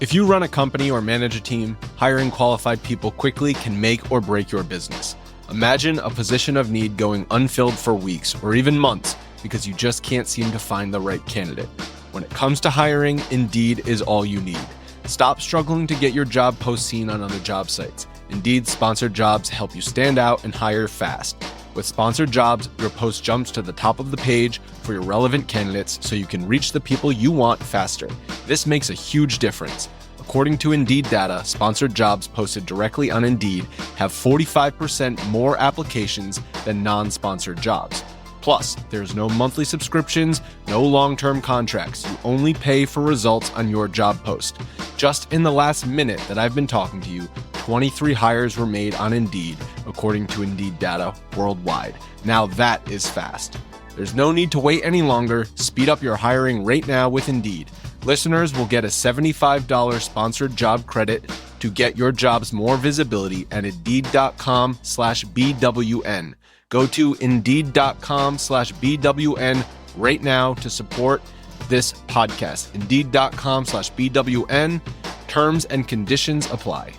If you run a company or manage a team, hiring qualified people quickly can make or break your business. Imagine a position of need going unfilled for weeks or even months because you just can't seem to find the right candidate. When it comes to hiring, Indeed is all you need. Stop struggling to get your job post seen on other job sites. Indeed sponsored jobs help you stand out and hire fast. With sponsored jobs, your post jumps to the top of the page for your relevant candidates so you can reach the people you want faster. This makes a huge difference. According to Indeed data, sponsored jobs posted directly on Indeed have 45% more applications than non-sponsored jobs. Plus, there's no monthly subscriptions, no long-term contracts. You only pay for results on your job post. Just in the last minute that I've been talking to you, 23 hires were made on Indeed, according to Indeed data worldwide. Now that is fast. There's no need to wait any longer. Speed up your hiring right now with Indeed. Listeners will get a $75 sponsored job credit to get your jobs more visibility at Indeed.com/BWN. Go to Indeed.com/BWN right now to support this podcast. Indeed.com/BWN. Terms and conditions apply.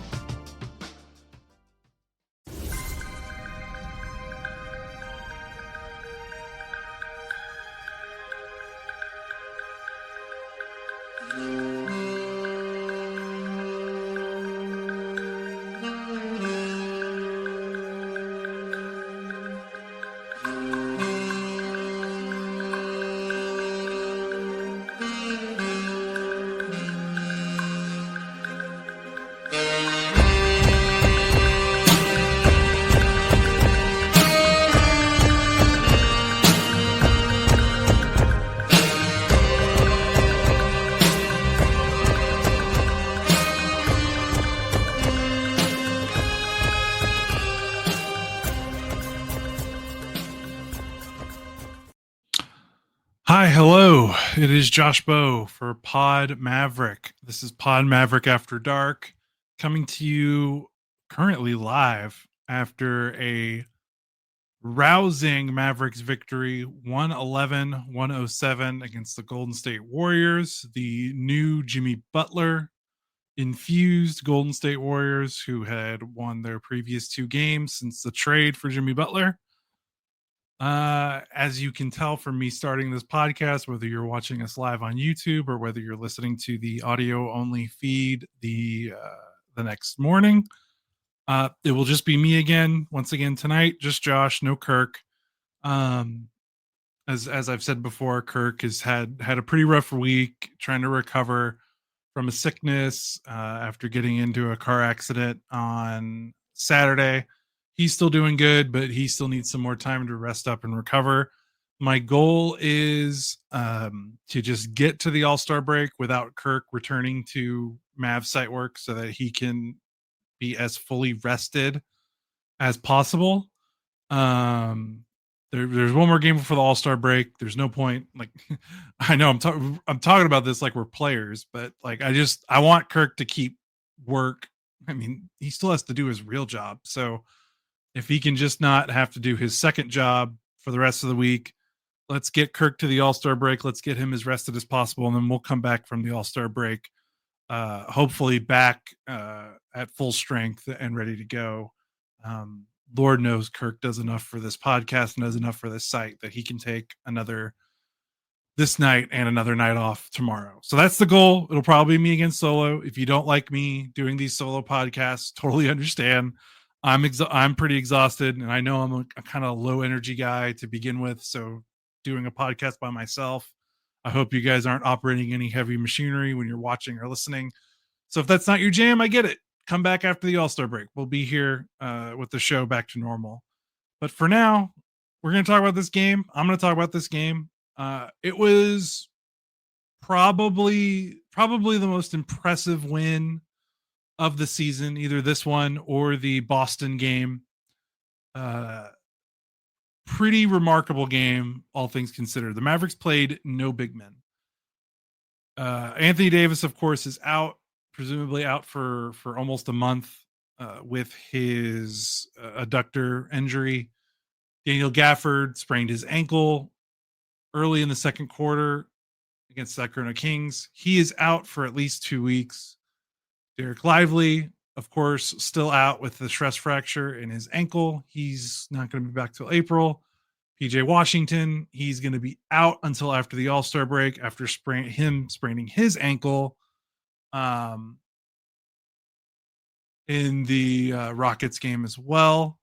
Hi, hello. It is Josh Bowe for Pod Maverick. This is Pod Maverick After Dark, coming to you currently live after a rousing Mavericks victory, 111-107 against the Golden State Warriors, the new Jimmy Butler-infused Golden State Warriors, who had won their previous two games since the trade for Jimmy Butler. As you can tell from me starting this podcast, whether you're watching us live on YouTube or whether you're listening to the audio only feed the next morning, it will just be me again. Once again tonight, just Josh, no Kirk. As I've said before, Kirk has had a pretty rough week trying to recover from a sickness after getting into a car accident on Saturday. He's still doing good, but he still needs some more time to rest up and recover. My goal is to just get to the All-Star break without Kirk returning to Mav site work so that he can be as fully rested as possible. There's one more game before the All-Star break. There's no point. Like, I know I'm talking about this like we're players, but like I want Kirk to keep work. I mean, he still has to do his real job. So if he can just not have to do his second job for the rest of the week, let's get Kirk to the All-Star break. Let's get him as rested as possible, and then we'll come back from the All-Star break, hopefully back at full strength and ready to go. Lord knows Kirk does enough for this podcast and does enough for this site that he can take this night and another night off tomorrow. So that's the goal. It'll probably be me again solo. If you don't like me doing these solo podcasts, totally understand. I'm pretty exhausted, and I know I'm a kind of low energy guy to begin with. So doing a podcast by myself, I hope you guys aren't operating any heavy machinery when you're watching or listening. So if that's not your jam, I get it. Come back after the All-Star break. We'll be here with the show back to normal. But for now, we're going to talk about this game. I'm going to talk about this game. It was probably the most impressive win of the season, either this one or the Boston game. Pretty remarkable game, all things considered. The Mavericks played no big men. Anthony Davis, of course, is out, presumably out for almost a month with his adductor injury. Daniel Gafford sprained his ankle early in the second quarter against Sacramento Kings. He is out for at least 2 weeks. Derek Lively, of course, still out with the stress fracture in his ankle. He's not going to be back till April. PJ Washington, he's going to be out until after the All-Star break after spraining his ankle in the Rockets game as well.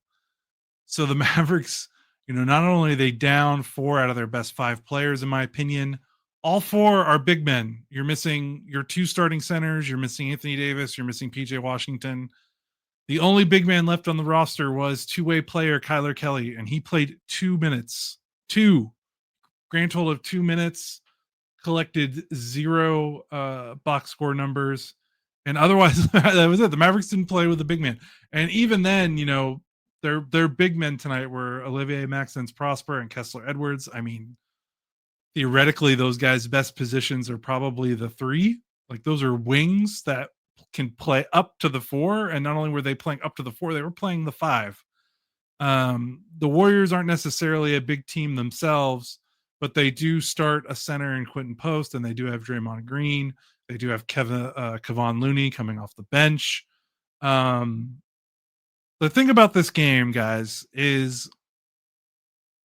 So the Mavericks, not only are they down 4 out of their best 5 players, in my opinion, all 4 are big men. You're missing your 2 starting centers. You're missing Anthony Davis. You're missing PJ Washington. The only big man left on the roster was two-way player Kyler Kelly, and he played 2 minutes. 2. Grand total of 2 minutes, collected 0 box score numbers. And otherwise, that was it. The Mavericks didn't play with the big man. And even then, their big men tonight were Olivier Maxence Prosper and Kessler Edwards. I mean, theoretically, those guys' best positions are probably the 3. Like, those are wings that can play up to the 4. And not only were they playing up to the 4, they were playing the 5. The Warriors aren't necessarily a big team themselves, but they do start a center in Quentin Post, and they do have Draymond Green. They do have Kevon Looney coming off the bench. The thing about this game, guys, is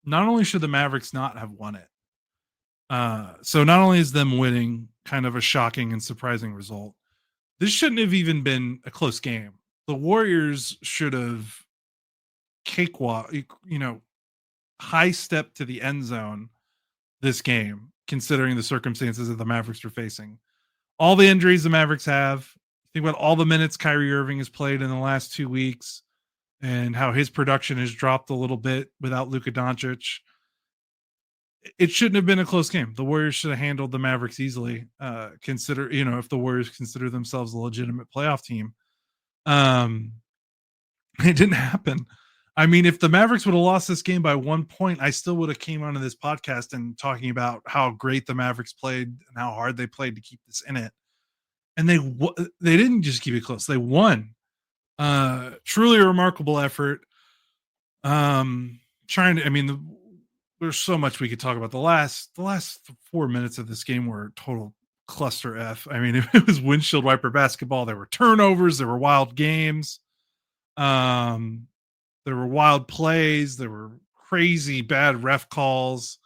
not only should the Mavericks not have won it, so not only is them winning kind of a shocking and surprising result, this shouldn't have even been a close game. The Warriors should have cakewalk, high step to the end zone this game, considering the circumstances that the Mavericks were facing. All the injuries the Mavericks have. Think about all the minutes Kyrie Irving has played in the last 2 weeks and how his production has dropped a little bit without Luka Doncic. It shouldn't have been a close game. The Warriors should have handled the Mavericks easily. If the Warriors consider themselves a legitimate playoff team. It didn't happen. I mean, if the Mavericks would have lost this game by 1 point, I still would have came onto this podcast and talking about how great the Mavericks played and how hard they played to keep this in it. And they didn't just keep it close. They won. Truly a remarkable effort. There's so much we could talk about. The last 4 minutes of this game were total cluster F. I mean, it was windshield wiper basketball. There were turnovers. There were wild games. There were wild plays. There were crazy bad ref calls.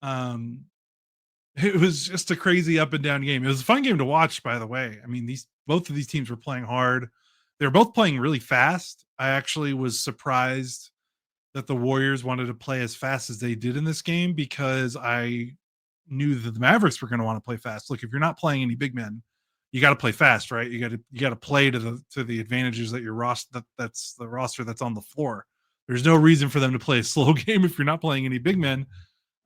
It was just a crazy up and down game. It was a fun game to watch, by the way. I mean, both of these teams were playing hard. They were both playing really fast. I actually was surprised that the Warriors wanted to play as fast as they did in this game, because I knew that the Mavericks were going to want to play fast. Look, if you're not playing any big men, you got to play fast, right? You got to play to the advantages that your roster that's the roster that's on the floor. There's no reason for them to play a slow game if you're not playing any big men.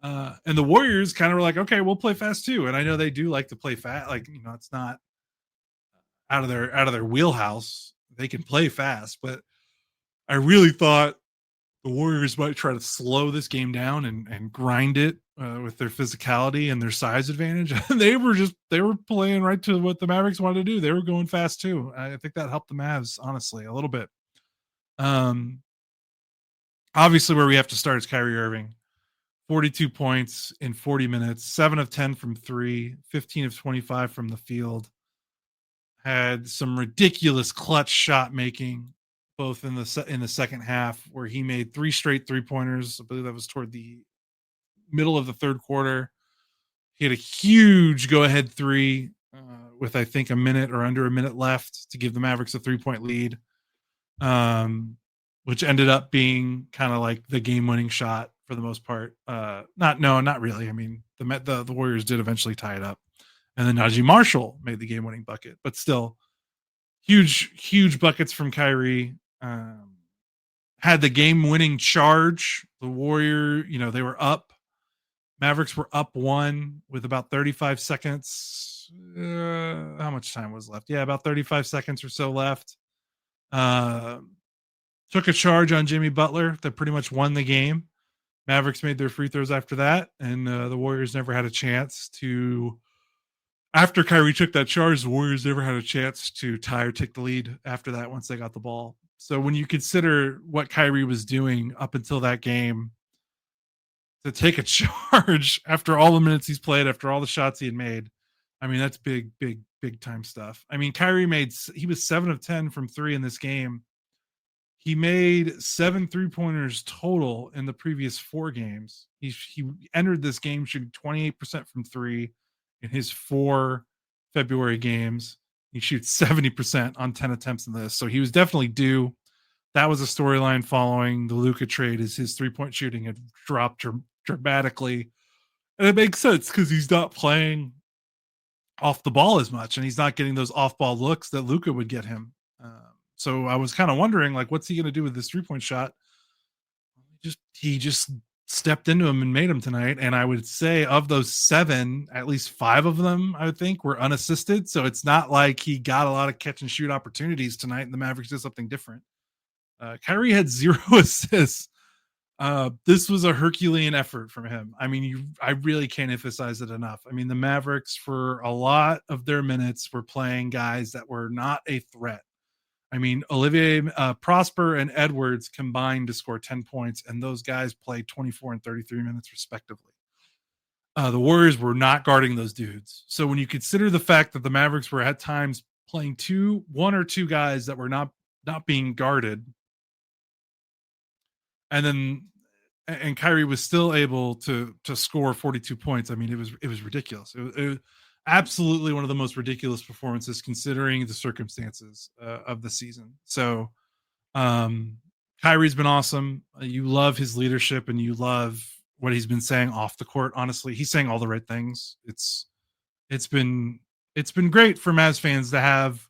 And the Warriors kind of were like, okay, we'll play fast too. And I know they do like to play fast. Like, it's not out of their wheelhouse. They can play fast, but I really thought the Warriors might try to slow this game down and grind it with their physicality and their size advantage. And they were playing right to what the Mavericks wanted to do. They were going fast too. I think that helped the Mavs, honestly, a little bit. Obviously, where we have to start is Kyrie Irving. 42 points in 40 minutes, 7 of 10 from 3, 15 of 25 from the field. Had some ridiculous clutch shot making, both in the second half, where he made 3 straight 3-pointers. I believe that was toward the middle of the third quarter. He had a huge go-ahead 3 with, I think, a minute or under a minute left to give the Mavericks a 3-point lead, which ended up being kind of like the game-winning shot for the most part. Not really. I mean, the Warriors did eventually tie it up. And then Najee Marshall made the game-winning bucket. But still, huge buckets from Kyrie. Had the game-winning charge. The Warrior, they were up. Mavericks were up 1 with about 35 seconds. How much time was left? Yeah, about 35 seconds or so left. Took a charge on Jimmy Butler that pretty much won the game. Mavericks made their free throws after that, and the Warriors never had a chance to. After Kyrie took that charge, the Warriors never had a chance to tie or take the lead after that once they got the ball. So when you consider what Kyrie was doing up until that game, to take a charge after all the minutes he's played, after all the shots he had made, I mean, that's big big time stuff. I mean, Kyrie he was 7 of 10 from 3 in this game. He made 7 3-pointers total in the previous 4 games. He entered this game shooting 28% from 3 in his 4 February games. He shoots 70% on 10 attempts in this. So he was definitely due. That was a storyline following the Luka trade, as his 3-point shooting had dropped dramatically. And it makes sense because he's not playing off the ball as much, and he's not getting those off-ball looks that Luka would get him. So I was kind of wondering, like, what's he going to do with this 3-point shot? He just stepped into him and made him tonight. And I would say of those 7, at least 5 of them, I would think, were unassisted. So it's not like he got a lot of catch and shoot opportunities tonight, and the Mavericks did something different. Kyrie had 0 assists. This was a Herculean effort from him. I mean, I really can't emphasize it enough. I mean, the Mavericks, for a lot of their minutes, were playing guys that were not a threat. I mean, Olivier Prosper and Edwards combined to score 10 points, and those guys played 24 and 33 minutes respectively. The Warriors were not guarding those dudes. So when you consider the fact that the Mavericks were at times playing 1 or 2 guys that were not being guarded, and Kyrie was still able to score 42 points. I mean, it was ridiculous. It was absolutely one of the most ridiculous performances considering the circumstances of the season. So Kyrie's been awesome. You love his leadership, and you love what he's been saying off the court. Honestly, he's saying all the right things. It's been great for Mavs fans to have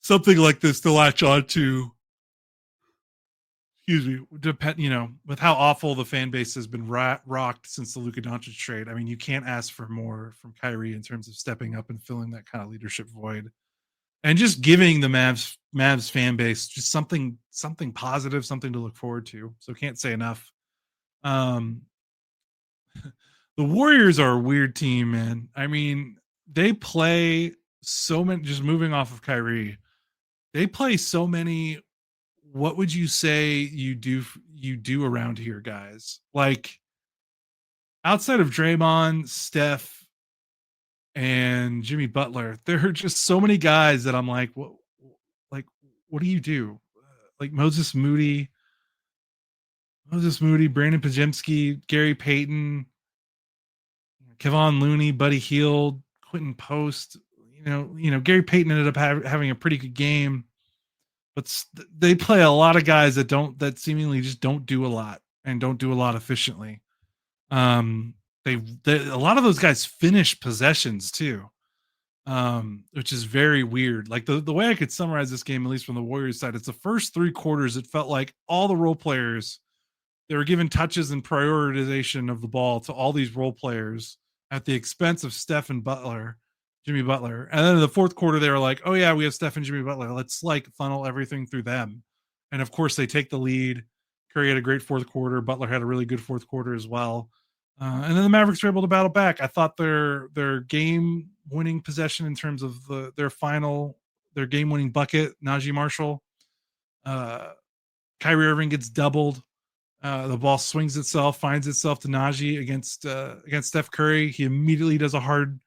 something like this to latch on to. Excuse me, with how awful the fan base has been rocked since the Luka Doncic trade. I mean, you can't ask for more from Kyrie in terms of stepping up and filling that kind of leadership void, and just giving the Mavs fan base just something positive, something to look forward to. So can't say enough. The Warriors are a weird team, man. I mean, they play so many, just moving off of Kyrie, they play so many. What would you say you do around here, guys? Like, outside of Draymond, Steph, and Jimmy Butler, there are just so many guys that I'm like, what do you do? Like Moses Moody, Brandon Pajemski, Gary Payton, Kevon Looney, Buddy Hield, Quentin Post. Gary Payton ended up having a pretty good game. But they play a lot of guys that seemingly just don't do a lot and don't do a lot efficiently. A lot of those guys finish possessions too, which is very weird. Like the way I could summarize this game, at least from the Warriors side, it's the first 3 quarters. It felt like all the role players, they were given touches and prioritization of the ball to all these role players at the expense of Steph and Jimmy Butler. And then in the 4th quarter, they were like, oh yeah, we have Steph and Jimmy Butler. Let's funnel everything through them. And of course they take the lead. Curry had a great 4th quarter. Butler had a really good 4th quarter as well. And then the Mavericks were able to battle back. I thought their game winning possession in terms of their game winning bucket, Najee Marshall, Kyrie Irving gets doubled. The ball swings itself, finds itself to Najee against Steph Curry. He immediately does a hard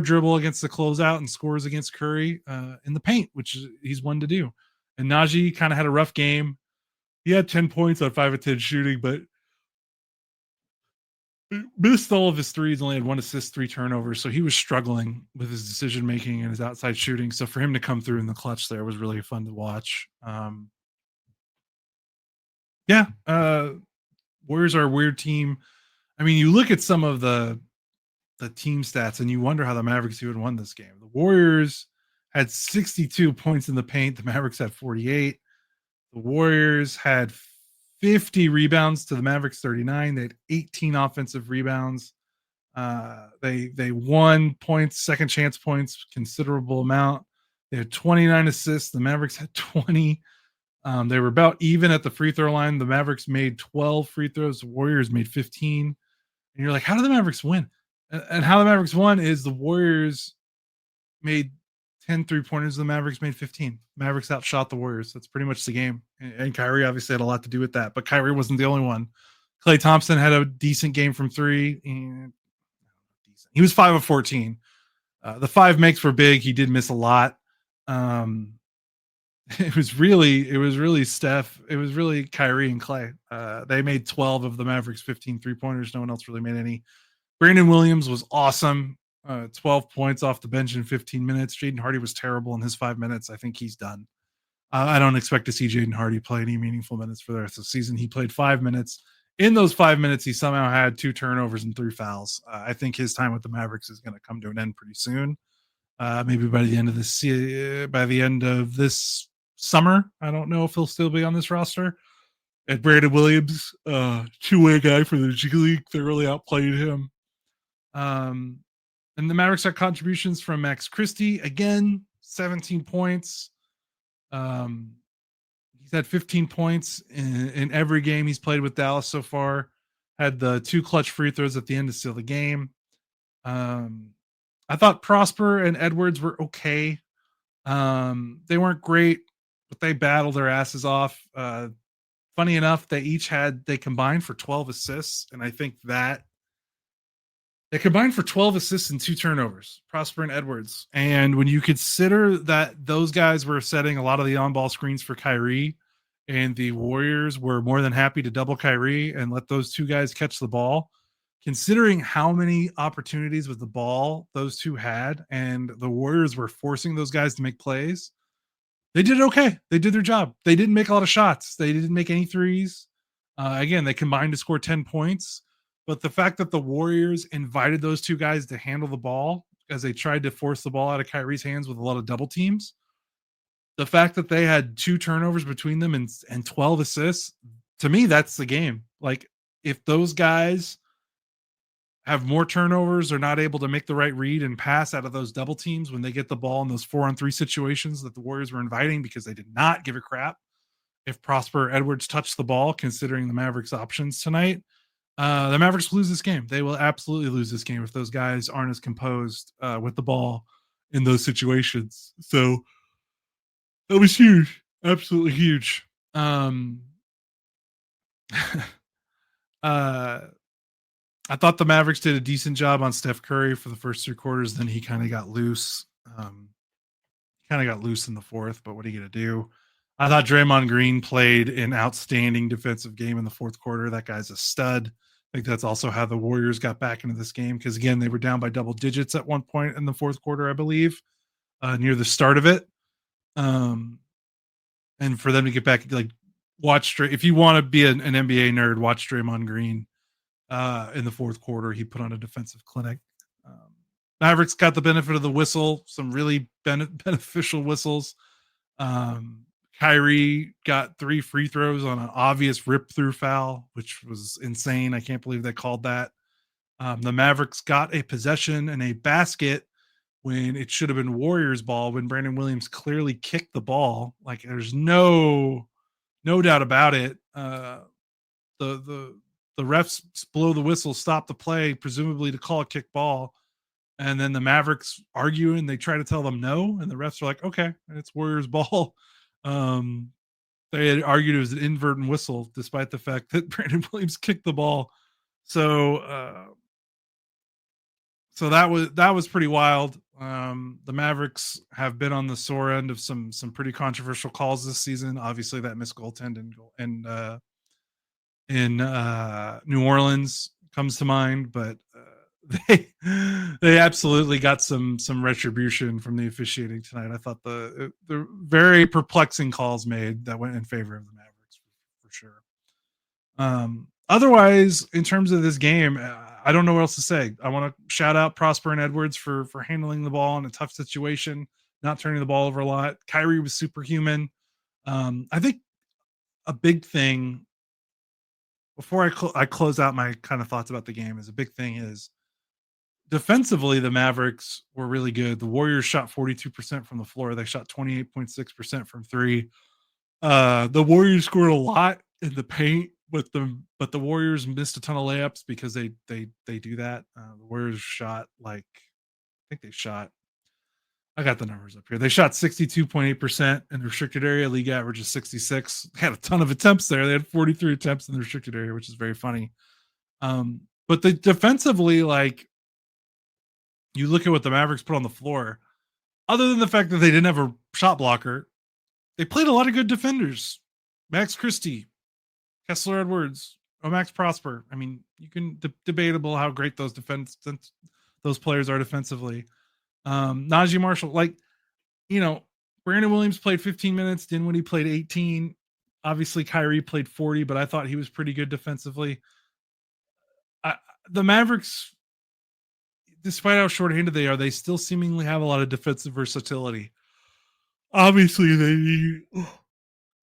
dribble against the closeout and scores against Curry in the paint, which he's one to do. And Najee kind of had a rough game. He had 10 points on 5 of 10 shooting, but missed all of his threes, only had 1 assist, 3 turnovers. So he was struggling with his decision-making and his outside shooting. So for him to come through in the clutch there was really fun to watch. Warriors are a weird team. I mean, you look at some of the team stats and you wonder how the Mavericks even won this game. The Warriors had 62 points in the paint. The Mavericks had 48. The Warriors had 50 rebounds to the Mavericks 39. They had 18 offensive rebounds. They won points, second chance points, considerable amount. They had 29 assists. The Mavericks had 20. They were about even at the free throw line. The Mavericks made 12 free throws. The Warriors made 15. And you're like, how did the Mavericks win? And how the Mavericks won is the Warriors made 10 3-pointers. The Mavericks made 15. Mavericks outshot the Warriors. That's pretty much the game. And Kyrie obviously had a lot to do with that. But Kyrie wasn't the only one. Klay Thompson had a decent game from 3. And he was 5 of 14. The 5 makes were big. He did miss a lot. Um, it was really Steph. It was really Kyrie and Clay. They made 12 of the Mavericks 15 3-pointers. No one else really made any. Brandon Williams was awesome. 12 points off the bench in 15 minutes. Jaden Hardy was terrible in his 5 minutes. I think he's done. I don't expect to see Jaden Hardy play any meaningful minutes for the rest of the season. He played 5 minutes. In those 5 minutes, he somehow had 2 turnovers and 3 fouls. I think his time with the Mavericks is going to come to an end pretty soon. Maybe by the end of this summer. I don't know if he'll still be on this roster. And Brandon Williams, two-way guy for the G League, thoroughly outplayed him. And the Mavericks had contributions from Max Christie, again, 17 points. He's had 15 points in every game he's played with Dallas so far. Had the 2 clutch free throws at the end to seal the game. I thought Prosper and Edwards were okay. They weren't great, but they battled their asses off. Funny enough, they combined for 12 assists, and I think that they combined for 12 assists and 2 turnovers, Prosper and Edwards. And when you consider that those guys were setting a lot of the on-ball screens for Kyrie, and the Warriors were more than happy to double Kyrie and let those 2 guys catch the ball, considering how many opportunities with the ball those 2 had, and the Warriors were forcing those guys to make plays, they did okay. They did their job. They didn't make a lot of shots. They didn't make any threes. Again, they combined to score 10 points. But the fact that the Warriors invited those 2 guys to handle the ball as they tried to force the ball out of Kyrie's hands with a lot of double teams, the fact that they had 2 turnovers between them and 12 assists, to me, that's the game. Like, if those guys have more turnovers, are not able to make the right read and pass out of those double teams when they get the ball in those 4-on-3 situations that the Warriors were inviting, because they did not give a crap if Prosper Edwards touched the ball, considering the Mavericks' options tonight. The Mavericks lose this game. They will absolutely lose this game if those guys aren't as composed with the ball in those situations. So that was huge. Absolutely huge. I thought the Mavericks did a decent job on Steph Curry for the first 3 quarters. Then he kind of got loose. In the fourth, but what are you going to do? I thought Draymond Green played an outstanding defensive game in the 4th quarter. That guy's a stud. I think that's also how the Warriors got back into this game, because, again, they were down by double digits at one point in the 4th quarter, I believe, near the start of it. And for them to get back, like, if you want to be an NBA nerd, watch Draymond Green. In the 4th quarter, he put on a defensive clinic. Mavericks got the benefit of the whistle, some really beneficial whistles. Kyrie got 3 free throws on an obvious rip-through foul, which was insane. I can't believe they called that. The Mavericks got a possession and a basket when it should have been Warriors ball, when Brandon Williams clearly kicked the ball. Like, there's no doubt about it. The refs blow the whistle, stop the play, presumably to call a kick ball. And then the Mavericks argue, and they try to tell them no. And the refs are like, okay, it's Warriors ball. They had argued it was an inadvertent whistle, despite the fact that Brandon Williams kicked the ball. So that was pretty wild. The Mavericks have been on the sore end of some pretty controversial calls this season. Obviously, that missed goaltending in New Orleans comes to mind, but they absolutely got some retribution from the officiating tonight. I thought the very perplexing calls made that went in favor of the Mavericks for sure. Otherwise, in terms of this game, I don't know what else to say. I want to shout out Prosper and Edwards for handling the ball in a tough situation, not turning the ball over a lot. Kyrie was superhuman. I think a big thing, before I close out my kind of thoughts about the game, is a big thing is defensively, the Mavericks were really good. The Warriors shot 42% from the floor. They shot 28.6% from 3. The Warriors scored a lot in the paint, but the Warriors missed a ton of layups because they do that. The Warriors shot I got the numbers up here. They shot 62.8% in the restricted area. League average is 66. They had a ton of attempts there. They had 43 attempts in the restricted area, which is very funny. But defensively, like, you look at what the Mavericks put on the floor, other than the fact that they didn't have a shot blocker, they played a lot of good defenders. Max Christie, Kessler Edwards, Max Prosper. I mean, you can debatable how great those players are defensively. Najee Marshall, Brandon Williams played 15 minutes. Dinwiddie played 18. Obviously, Kyrie played 40, but I thought he was pretty good defensively. The Mavericks, despite how shorthanded they are, they still seemingly have a lot of defensive versatility. Obviously, they need.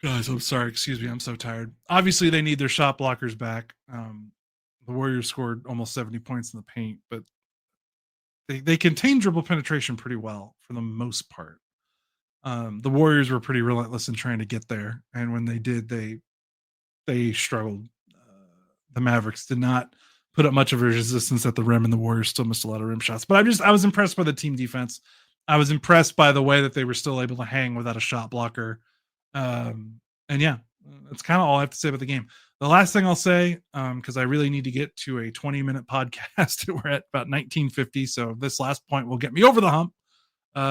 Guys, I'm sorry. Excuse me. I'm so tired. Obviously, they need their shot blockers back. The Warriors scored almost 70 points in the paint, but they contain dribble penetration pretty well for the most part. The Warriors were pretty relentless in trying to get there, and when they did, they struggled. The Mavericks did not put up much of a resistance at the rim, and the Warriors still missed a lot of rim shots. But I was impressed by the team defense. I was impressed by the way that they were still able to hang without a shot blocker. And yeah, that's kind of all I have to say about the game. The last thing I'll say, because I really need to get to a 20-minute podcast. We're at about 1950, so this last point will get me over the hump.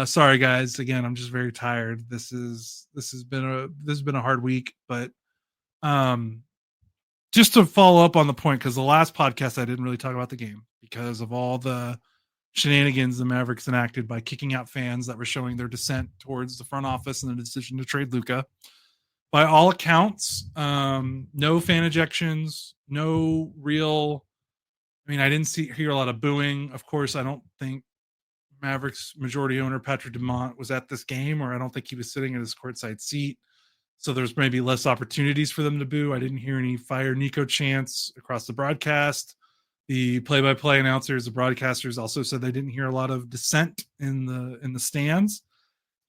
Sorry guys, again, I'm just very tired. This has been a hard week, but just to follow up on the point, because the last podcast I didn't really talk about the game because of all the shenanigans the Mavericks enacted by kicking out fans that were showing their dissent towards the front office and the decision to trade Luka. By all accounts, no fan ejections, no real. I mean, I didn't hear a lot of booing. Of course, I don't think Mavericks majority owner Patrick Dumont was at this game, or I don't think he was sitting in his courtside seat. So there's maybe less opportunities for them to boo. I didn't hear any fire Nico chants across the broadcast. The play-by-play announcers, the broadcasters also said they didn't hear a lot of dissent in the stands.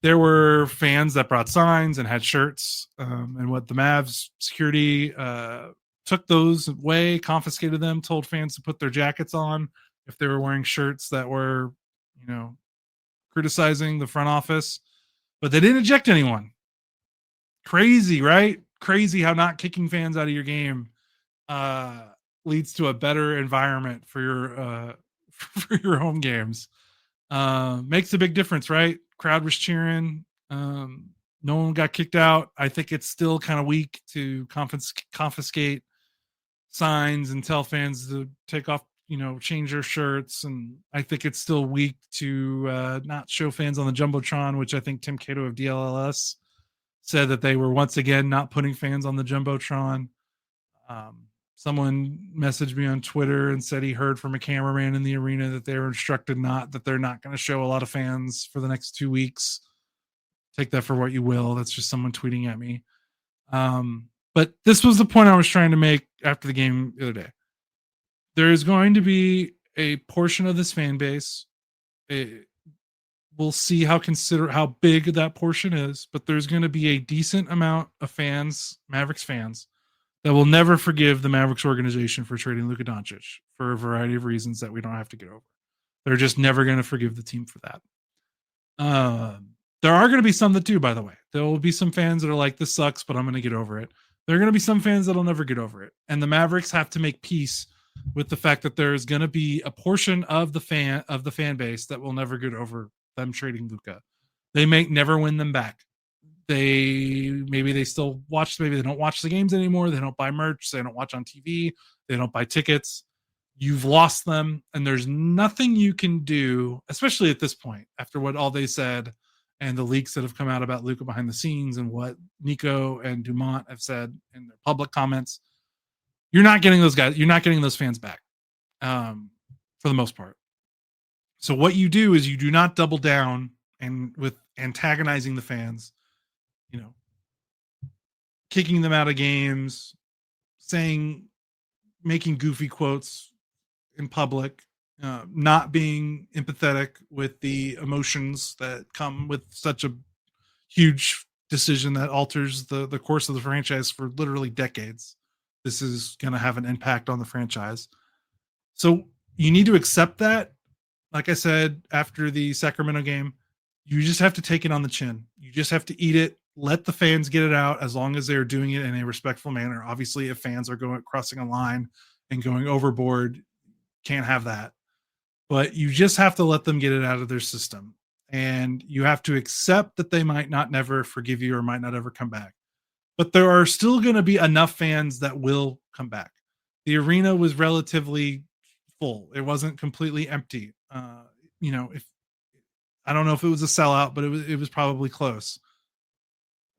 There were fans that brought signs and had shirts, and what the Mavs security took those away, confiscated them, told fans to put their jackets on if they were wearing shirts that were, criticizing the front office, but they didn't eject anyone. Crazy, right? Crazy how not kicking fans out of your game leads to a better environment for your home games. Makes a big difference, right? Crowd was cheering. No one got kicked out. I think it's still kind of weak to confiscate signs and tell fans to take off, change their shirts. And I think it's still weak to not show fans on the Jumbotron, which I think Tim Cato of DLLS said that they were once again not putting fans on the Jumbotron. Someone messaged me on Twitter and said he heard from a cameraman in the arena that they were instructed that they're not going to show a lot of fans for the next 2 weeks. Take that for what you will. That's just someone tweeting at me. But this was the point I was trying to make after the game the other day. There is going to be a portion of this fan base. We'll see how big that portion is, but there's going to be a decent amount of fans, Mavericks fans, that will never forgive the Mavericks organization for trading Luka Doncic for a variety of reasons that we don't have to get over. They're just never going to forgive the team for that. There are going to be some that do, by the way. There will be some fans that are like, this sucks, but I'm going to get over it. There are going to be some fans that'll never get over it. And the Mavericks have to make peace with the fact that there is going to be a portion of the fan base that will never get over them trading Luka. They may never win them back. Maybe they still watch, maybe they don't watch the games anymore. They don't buy merch. They don't watch on TV. They don't buy tickets. You've lost them, and there's nothing you can do, especially at this point, after what all they said and the leaks that have come out about Luka behind the scenes and what Nico and Dumont have said in their public comments. You're not getting those guys. You're not getting those fans back for the most part. So what you do is you do not double down and with antagonizing the fans, kicking them out of games, making goofy quotes in public, not being empathetic with the emotions that come with such a huge decision that alters the course of the franchise for literally decades. This is going to have an impact on the franchise. So you need to accept that. Like I said, after the Sacramento game, you just have to take it on the chin. You just have to eat it. Let the fans get it out as long as they're doing it in a respectful manner. Obviously, if fans are crossing a line and going overboard, can't have that. but you just have to let them get it out of their system. And you have to accept that they might not never forgive you or might not ever come back. But there are still going to be enough fans that will come back. The arena was relatively full. It wasn't completely empty. If I don't know if it was a sellout, but it was probably close.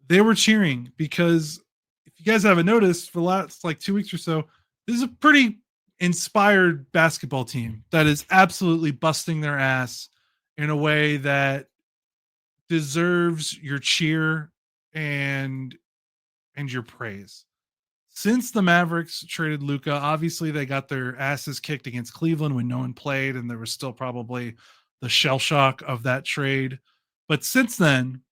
They were cheering because if you guys haven't noticed, for the last like 2 weeks or so, this is a pretty inspired basketball team that is absolutely busting their ass in a way that deserves your cheer and your praise. Since the Mavericks traded Luka, obviously they got their asses kicked against Cleveland when no one played, and there was still probably the shell shock of that trade. But since then,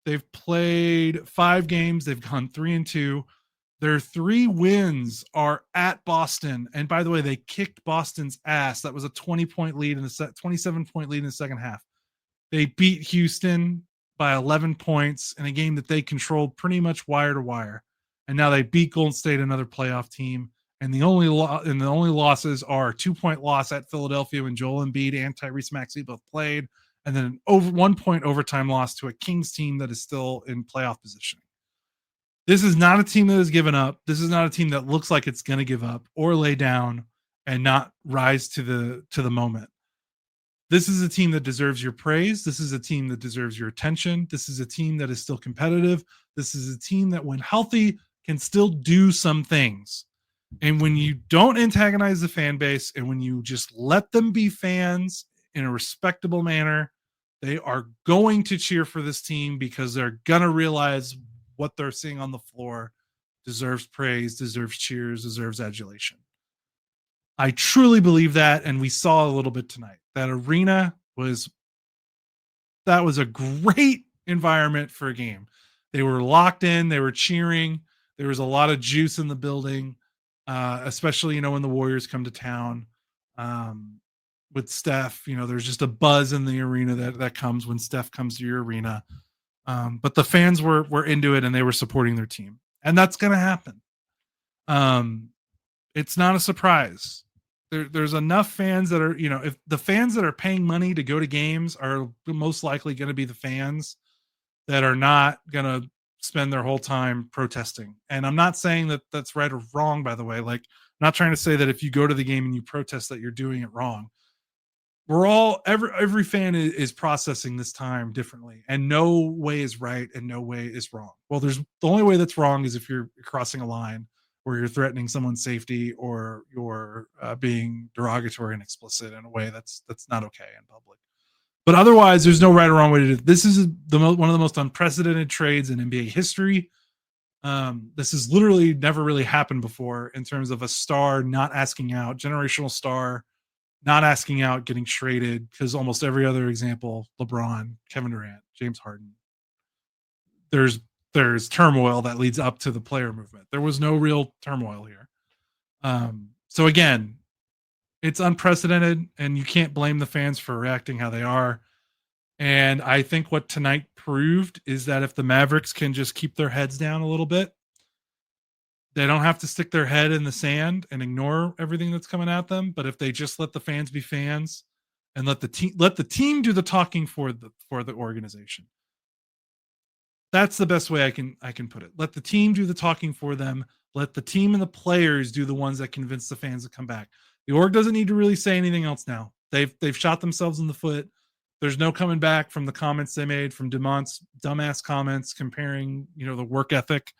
they've played 5 games. They've gone 3-2. Their 3 wins are at Boston. And by the way, they kicked Boston's ass. That was a 27-point lead in the second half. They beat Houston by 11 points in a game that they controlled pretty much wire to wire. And now they beat Golden State, another playoff team. And the only losses are a 2-point loss at Philadelphia when Joel Embiid and Tyrese Maxey both played, and then an 1-point overtime loss to a Kings team that is still in playoff position. This is not a team that has given up. This is not a team that looks like it's going to give up or lay down and not rise to the moment. This is a team that deserves your praise. This is a team that deserves your attention. This is a team that is still competitive. This is a team that, when healthy, can still do some things. And when you don't antagonize the fan base and when you just let them be fans in a respectable manner, they are going to cheer for this team because they're going to realize what they're seeing on the floor deserves praise, deserves cheers, deserves adulation. I truly believe that, and we saw a little bit tonight. That arena was a great environment for a game. They were locked in, they were cheering. There was a lot of juice in the building, especially, when the Warriors come to town. With Steph, there's just a buzz in the arena that comes when Steph comes to your arena. But the fans were into it and they were supporting their team. And that's going to happen. It's not a surprise. There's enough fans that are, if the fans that are paying money to go to games are most likely going to be the fans that are not going to spend their whole time protesting. And I'm not saying that that's right or wrong, by the way. Like, I'm not trying to say that if you go to the game and you protest that you're doing it wrong. Every fan is processing this time differently, and no way is right and no way is wrong. Well, the only way that's wrong is if you're crossing a line where you're threatening someone's safety or you're being derogatory and explicit in a way that's not okay in public. But otherwise, there's no right or wrong way to do it. This is one of the most unprecedented trades in NBA history. This has literally never really happened before in terms of a star not asking out, generational star not asking out, getting traded, because almost every other example, LeBron, Kevin Durant, James Harden, there's turmoil that leads up to the player movement. There was no real turmoil here. So again, it's unprecedented, and you can't blame the fans for reacting how they are. And I think what tonight proved is that if the Mavericks can just keep their heads down a little bit, they don't have to stick their head in the sand and ignore everything that's coming at them. But if they just let the fans be fans and let the team do the talking for the organization, that's the best way I can put it. Let the team do the talking for them. Let the team and the players do the ones that convince the fans to come back. The org doesn't need to really say anything else now. They've shot themselves in the foot. There's no coming back from the comments they made, from Dumont's dumbass comments comparing, the work ethic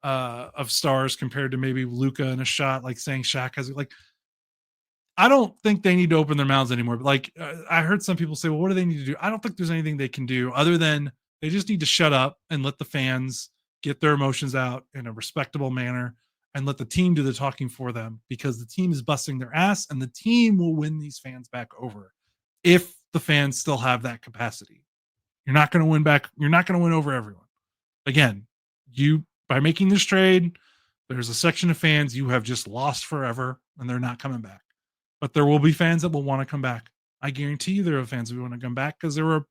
of stars compared to maybe Luka in a shot, like saying Shaq has, like, I don't think they need to open their mouths anymore. But like, I heard some people say, well, what do they need to do? I don't think there's anything they can do other than they just need to shut up and let the fans get their emotions out in a respectable manner and let the team do the talking for them, because the team is busting their ass and the team will win these fans back over if the fans still have that capacity. You're not going to win back. You're not going to win over everyone. Again, by making this trade, there's a section of fans you have just lost forever and they're not coming back. But there will be fans that will want to come back. I guarantee you there are fans who want to come back because there were,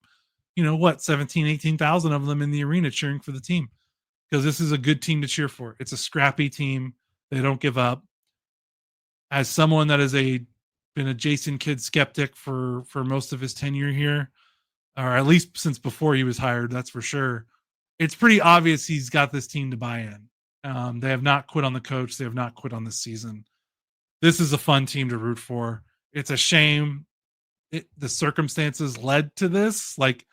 17, 18,000 of them in the arena cheering for the team, because this is a good team to cheer for. It's a scrappy team. They don't give up. As someone that is a been a Jason Kidd skeptic for most of his tenure here, or at least since before he was hired. That's for sure. It's pretty obvious he's got this team to buy in. They have not quit on the coach. They have not quit on this season. This is a fun team to root for. It's a shame the circumstances led to this. Like,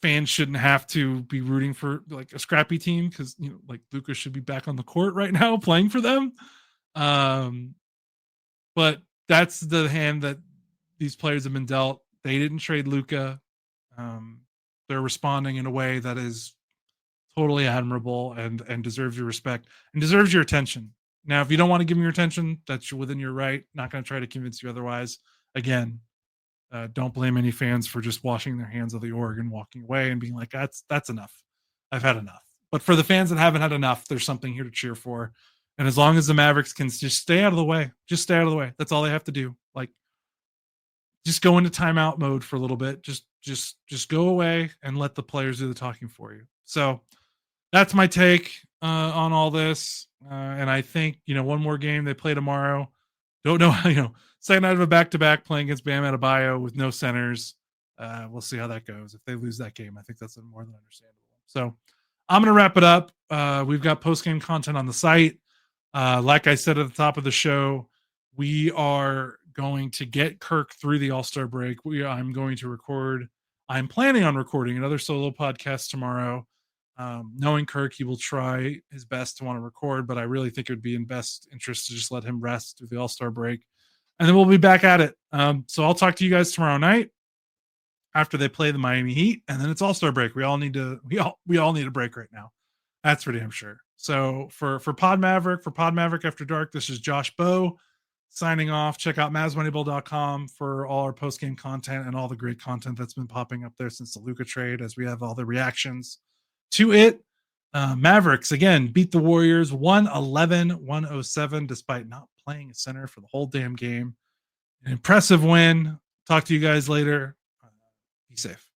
fans shouldn't have to be rooting for like a scrappy team because, you know, like Luka should be back on the court right now playing for them. But that's the hand that these players have been dealt. They didn't trade Luka. They're responding in a way that is totally admirable and deserves your respect and deserves your attention. Now, if you don't want to give me your attention, that's within your right. Not going to try to convince you otherwise. Again, don't blame any fans for just washing their hands of the org and walking away and being like, that's enough. I've had enough. But for the fans that haven't had enough, there's something here to cheer for. And as long as the Mavericks can just stay out of the way, just stay out of the way. That's all they have to do. Like, just go into timeout mode for a little bit. Just go away and let the players do the talking for you. So that's my take on all this. And I think, you know, one more game they play tomorrow. Don't know how, you know, second night of a back-to-back playing against Bam Adebayo with no centers. We'll see how that goes. If they lose that game, I think that's more than understandable. So I'm going to wrap it up. We've got post-game content on the site. Like I said at the top of the show, we are going to get Kirk through the All-Star break. I'm planning on recording another solo podcast tomorrow. Knowing Kirk, he will try his best to want to record, but I really think it would be in best interest to just let him rest through the All-Star break. And then we'll be back at it. So I'll talk to you guys tomorrow night after they play the Miami Heat, and then it's All-Star break. We all need a break right now. That's for damn sure. So for Pod Maverick After Dark, this is Josh Bowe signing off. Check out MavsMoneyball.com for all our post-game content and all the great content that's been popping up there since the Luka trade, as we have all the reactions to it. Mavericks, again, beat the Warriors 111-107, despite not playing a center for the whole damn game. An impressive win. Talk to you guys later. Be safe.